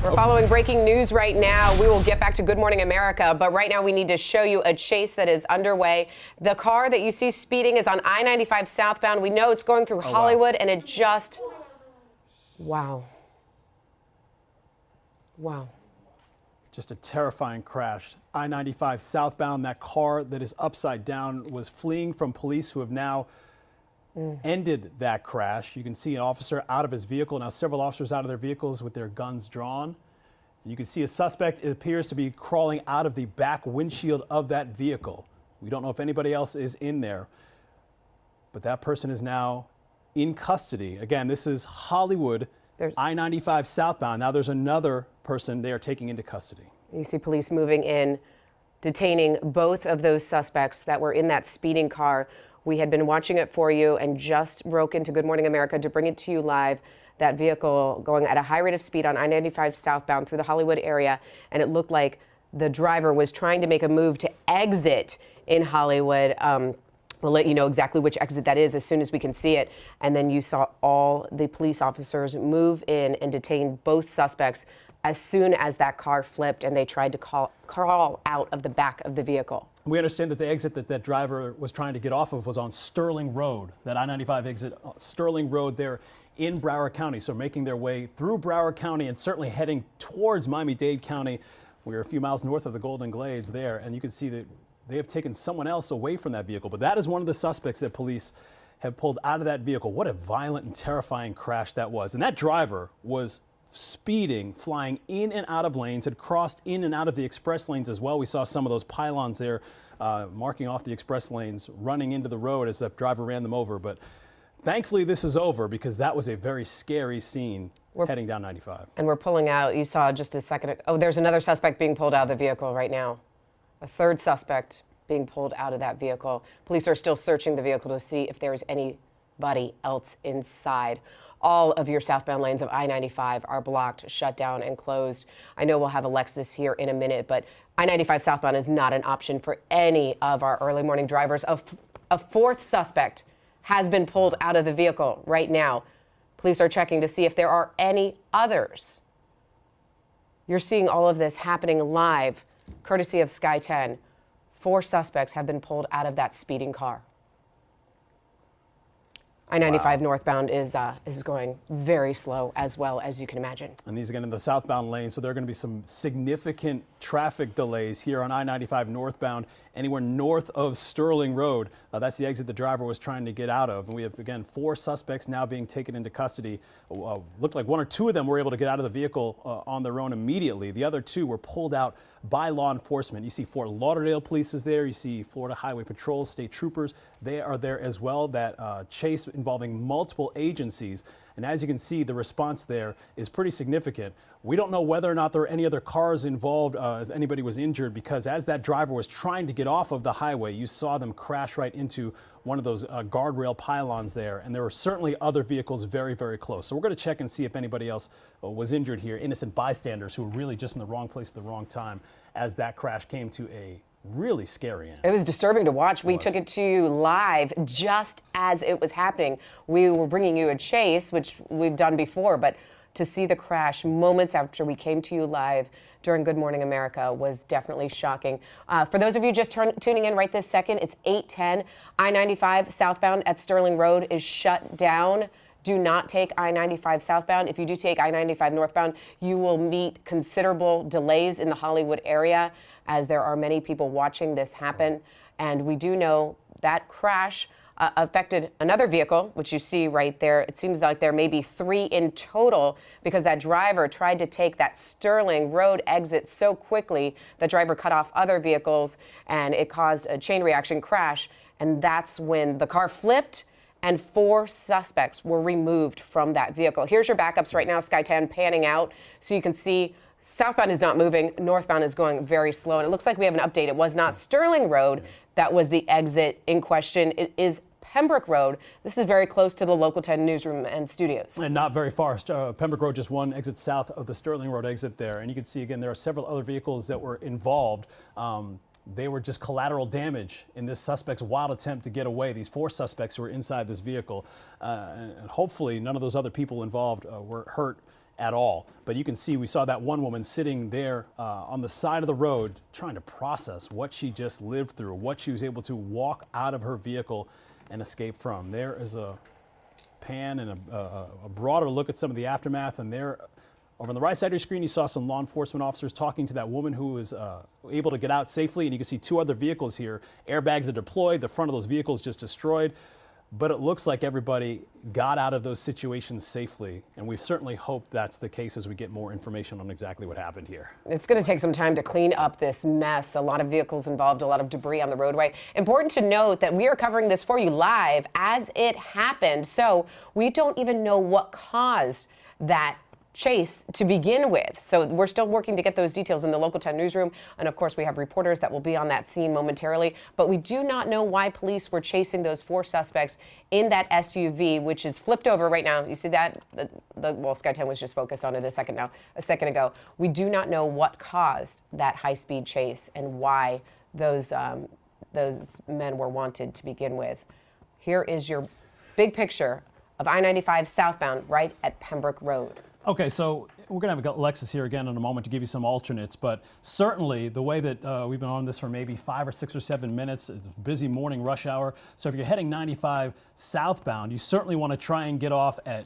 We're following breaking news right now. We will get back to Good Morning America, but right now we need to show you a chase that is underway. The car that you see speeding is on I-95 southbound. We know it's going through Hollywood, and it just, wow. Just a terrifying crash. I-95 southbound, that car that is upside down was fleeing from police who have now ended that crash. You can see an officer out of his vehicle, now several officers out of their vehicles with their guns drawn. You can see a suspect, it appears to be crawling out of the back windshield of that vehicle. We don't know if anybody else is in there, but that person is now in custody. Again, this is Hollywood, I-95 southbound. Now there's another person they are taking into custody. You see police moving in, detaining both of those suspects that were in that speeding car. We had been watching it for you and just broke into Good Morning America to bring it to you live. That vehicle going at a high rate of speed on I-95 southbound through the Hollywood area, and it looked like the driver was trying to make a move to exit in Hollywood. We'll let you know exactly which exit that is as soon as we can see it. And then you saw all the police officers move in and detain both suspects as soon as that car flipped and they tried to crawl out of the back of the vehicle. We understand that the exit that driver was trying to get off of was on Sterling Road, that I-95 exit, Sterling Road there in Broward County. So making their way through Broward County and certainly heading towards Miami-Dade County. We're a few miles north of the Golden Glades there, and you can see that they have taken someone else away from that vehicle. But that is one of the suspects that police have pulled out of that vehicle. What a violent and terrifying crash that was. And that driver was speeding, flying in and out of lanes, had crossed in and out of the express lanes as well. We saw some of those pylons there marking off the express lanes, running into the road as the driver ran them over. But thankfully this is over, because that was a very scary scene heading down 95. And we're pulling out, you saw just a second, oh, there's another suspect being pulled out of the vehicle right now. A third suspect being pulled out of that vehicle. Police are still searching the vehicle to see if there is anybody else inside. All of your southbound lanes of I-95 are blocked, shut down, and closed. I know we'll have Alexis here in a minute, but I-95 southbound is not an option for any of our early morning drivers. A fourth suspect has been pulled out of the vehicle right now. Police are checking to see if there are any others. You're seeing all of this happening live, courtesy of Sky 10. 4 suspects have been pulled out of that speeding car. I-95 northbound is going very slow as well, as you can imagine. And these again in the southbound lane, so there are going to be some significant traffic delays here on I-95 northbound, anywhere north of Sterling Road. That's the exit the driver was trying to get out of. And we have, again, 4 suspects now being taken into custody. Looked like 1 or 2 of them were able to get out of the vehicle on their own immediately. The other 2 were pulled out by law enforcement. You see Fort Lauderdale police is there. You see Florida Highway Patrol, state troopers. They are there as well. That chase involving multiple agencies. And as you can see, the response there is pretty significant. We don't know whether or not there are any other cars involved, if anybody was injured, because as that driver was trying to get off of the highway, you saw them crash right into one of those guardrail pylons there. And there were certainly other vehicles very, very close. So we're going to check and see if anybody else was injured here, innocent bystanders who were really just in the wrong place at the wrong time as that crash came to a really scary end. It was disturbing to watch. We took it to you live just as it was happening. We were bringing you a chase, which we've done before, but to see the crash moments after we came to you live during Good Morning America was definitely shocking. For those of you just tuning in right this second, it's 8:10. I-95 southbound at Sterling Road is shut down. Do not take I-95 southbound. If you do take I-95 northbound, you will meet considerable delays in the Hollywood area, as there are many people watching this happen. And we do know that crash affected another vehicle, which you see right there. It seems like there may be 3 in total, because that driver tried to take that Sterling Road exit so quickly, the driver cut off other vehicles and it caused a chain reaction crash. And that's when the car flipped and 4 suspects were removed from that vehicle. Here's your backups right now, Sky 10 panning out so you can see southbound is not moving, northbound is going very slow. And it looks like we have an update. It was not Sterling Road that was the exit in question. It is Pembroke Road. This is very close to the Local 10 newsroom and studios. And not very far. Pembroke Road, just 1 exit south of the Sterling Road exit there. And you can see again, there are several other vehicles that were involved. They were just collateral damage in this suspect's wild attempt to get away. These 4 suspects who were inside this vehicle. And hopefully none of those other people involved were hurt at all. But you can see we saw that one woman sitting there on the side of the road trying to process what she just lived through, what she was able to walk out of her vehicle and escape from. There is a pan and a broader look at some of the aftermath, and there over on the right side of your screen you saw some law enforcement officers talking to that woman who was able to get out safely, and you can see two other vehicles here. Airbags are deployed, the front of those vehicles just destroyed. But it looks like everybody got out of those situations safely, and we certainly hope that's the case as we get more information on exactly what happened here. It's going to take some time to clean up this mess. A lot of vehicles involved, a lot of debris on the roadway. Important to note that we are covering this for you live as it happened, so we don't even know what caused that chase to begin with. So we're still working to get those details in the Local 10 newsroom. And of course, we have reporters that will be on that scene momentarily. But we do not know why police were chasing those four suspects in that SUV, which is flipped over right now. You see that? Well, Sky 10 was just focused on it a second ago. We do not know what caused that high-speed chase and why those men were wanted to begin with. Here is your big picture of I-95 southbound right at Pembroke Road. Okay, so we're going to have Alexis here again in a moment to give you some alternates, but certainly the way that we've been on this for maybe 5 or 6 or 7 minutes, it's a busy morning rush hour. So if you're heading 95 southbound, you certainly want to try and get off at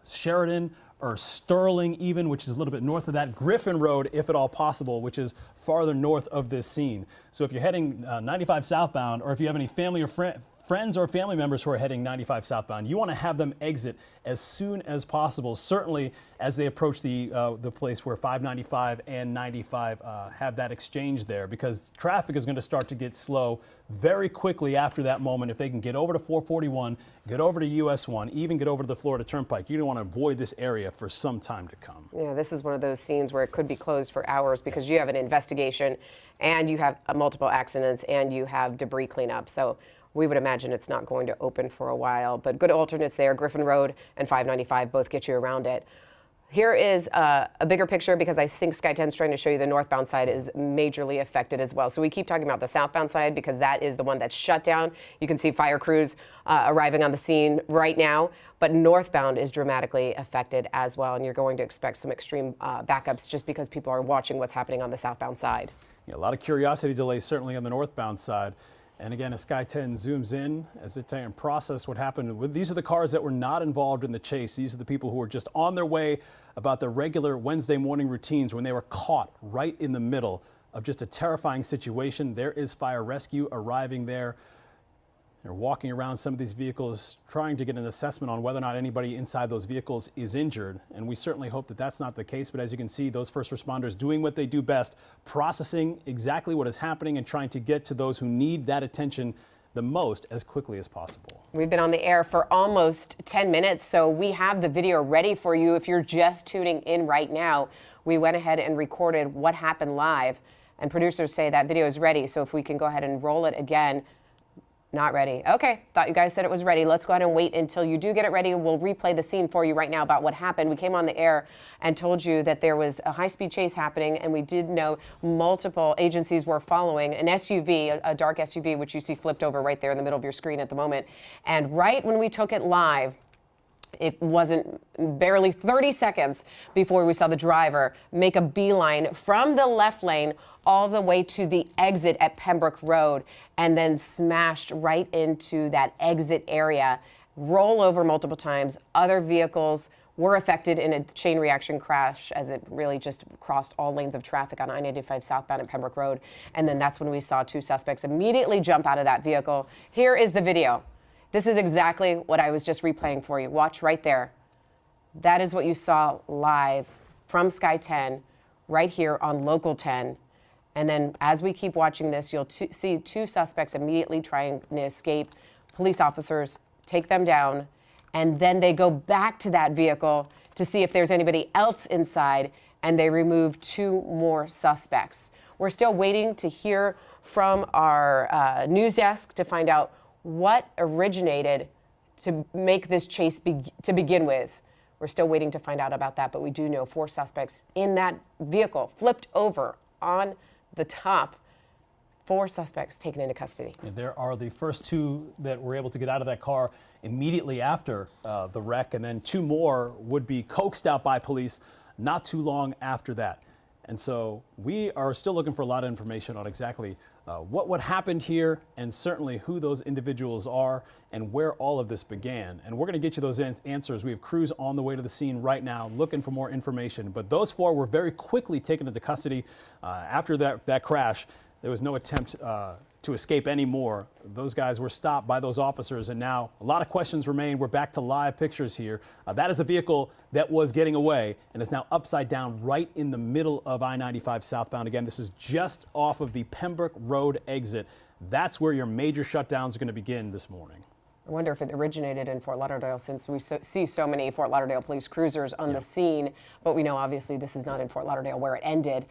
Sheridan or Sterling even, which is a little bit north of that, Griffin Road, if at all possible, which is farther north of this scene. So if you're heading 95 southbound, or if you have any family or friends or family members who are heading 95 southbound, you want to have them exit as soon as possible, certainly as they approach the place where 595 and 95 have that exchange there, because traffic is going to start to get slow very quickly after that moment. If they can get over to 441, get over to US 1, even get over to the Florida Turnpike, you're going to want to avoid this area for some time to come. Yeah, this is one of those scenes where it could be closed for hours because you have an investigation and you have multiple accidents and you have debris cleanup. So we would imagine it's not going to open for a while, but good alternates there. Griffin Road and 595 both get you around it. Here is a bigger picture because I think Sky 10 is trying to show you the northbound side is majorly affected as well. So we keep talking about the southbound side because that is the one that's shut down. You can see fire crews arriving on the scene right now, but northbound is dramatically affected as well. And you're going to expect some extreme backups just because people are watching what's happening on the southbound side. Yeah, a lot of curiosity delays certainly on the northbound side. And again, as Sky 10 zooms in, as they try and process what happened, these are the cars that were not involved in the chase. These are the people who were just on their way about their regular Wednesday morning routines when they were caught right in the middle of just a terrifying situation. There is fire rescue arriving there. They're walking around some of these vehicles trying to get an assessment on whether or not anybody inside those vehicles is injured. And we certainly hope that that's not the case. But as you can see, those first responders doing what they do best, processing exactly what is happening and trying to get to those who need that attention the most as quickly as possible. We've been on the air for almost 10 minutes, so we have the video ready for you. If you're just tuning in right now, we went ahead and recorded what happened live. And producers say that video is ready. So if we can go ahead and roll it again. Not ready. Okay, thought you guys said it was ready. Let's go ahead and wait until you do get it ready. We'll replay the scene for you right now about what happened. We came on the air and told you that there was a high-speed chase happening, and we did know multiple agencies were following an SUV, a dark SUV, which you see flipped over right there in the middle of your screen at the moment. And right when we took it live, it wasn't barely 30 seconds before we saw the driver make a beeline from the left lane all the way to the exit at Pembroke Road and then smashed right into that exit area, roll over multiple times. Other vehicles were affected in a chain reaction crash as it really just crossed all lanes of traffic on I-95 southbound at Pembroke Road. And then that's when we saw two suspects immediately jump out of that vehicle. Here is the video. This is exactly what I was just replaying for you. Watch right there. That is what you saw live from Sky 10 right here on Local 10. And then as we keep watching this, you'll see two suspects immediately trying to escape. Police officers take them down, and then they go back to that vehicle to see if there's anybody else inside, and they remove two more suspects. We're still waiting to hear from our news desk to find out what originated to make this chase to begin with. We're still waiting to find out about that, but we do know four suspects in that vehicle flipped over on the top. Four suspects taken into custody. And there are the first two that were able to get out of that car immediately after the wreck, and then two more would be coaxed out by police not too long after that. And so we are still looking for a lot of information on exactly what happened here, and certainly who those individuals are and where all of this began. And we're going to get you those answers. We have crews on the way to the scene right now looking for more information. But those four were very quickly taken into custody after that crash. There was no attempt to escape anymore. Those guys were stopped by those officers, and now a lot of questions remain. We're back to live pictures here. That is a vehicle that was getting away and is now upside down right in the middle of I-95 southbound. Again, this is just off of the Pembroke Road exit. That's where your major shutdowns are going to begin this morning. I wonder if it originated in Fort Lauderdale, since we see so many Fort Lauderdale police cruisers on the scene, but we know obviously this is not in Fort Lauderdale where it ended.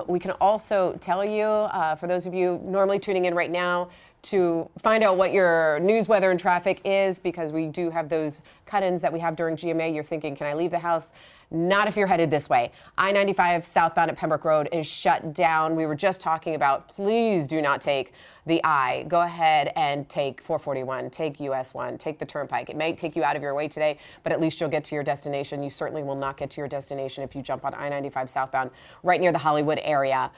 We can also tell you, for those of you normally tuning in right now, to find out what your news, weather, and traffic is, because we do have those cut-ins that we have during GMA. You're thinking, can I leave the house? Not if you're headed this way. I-95 southbound at Pembroke Road is shut down. We were just talking about, please do not take the I. Go ahead and take 441, take US 1, take the Turnpike. It may take you out of your way today, but at least you'll get to your destination. You certainly will not get to your destination if you jump on I-95 southbound right near the Hollywood area,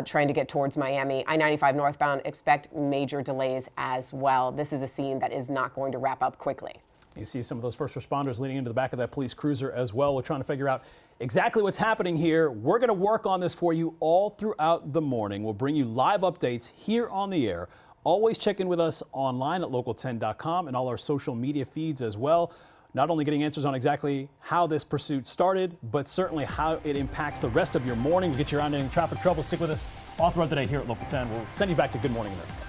trying to get towards Miami. I-95 northbound, expect major delays as well. This is a scene that is not going to wrap up quickly. You see some of those first responders leaning into the back of that police cruiser as well. We're trying to figure out exactly what's happening here. We're going to work on this for you all throughout the morning. We'll bring you live updates here on the air. Always check in with us online at local10.com and all our social media feeds as well. Not only getting answers on exactly how this pursuit started, but certainly how it impacts the rest of your morning. To get you around any traffic trouble, stick with us all throughout the day here at Local 10. We'll send you back to Good Morning America.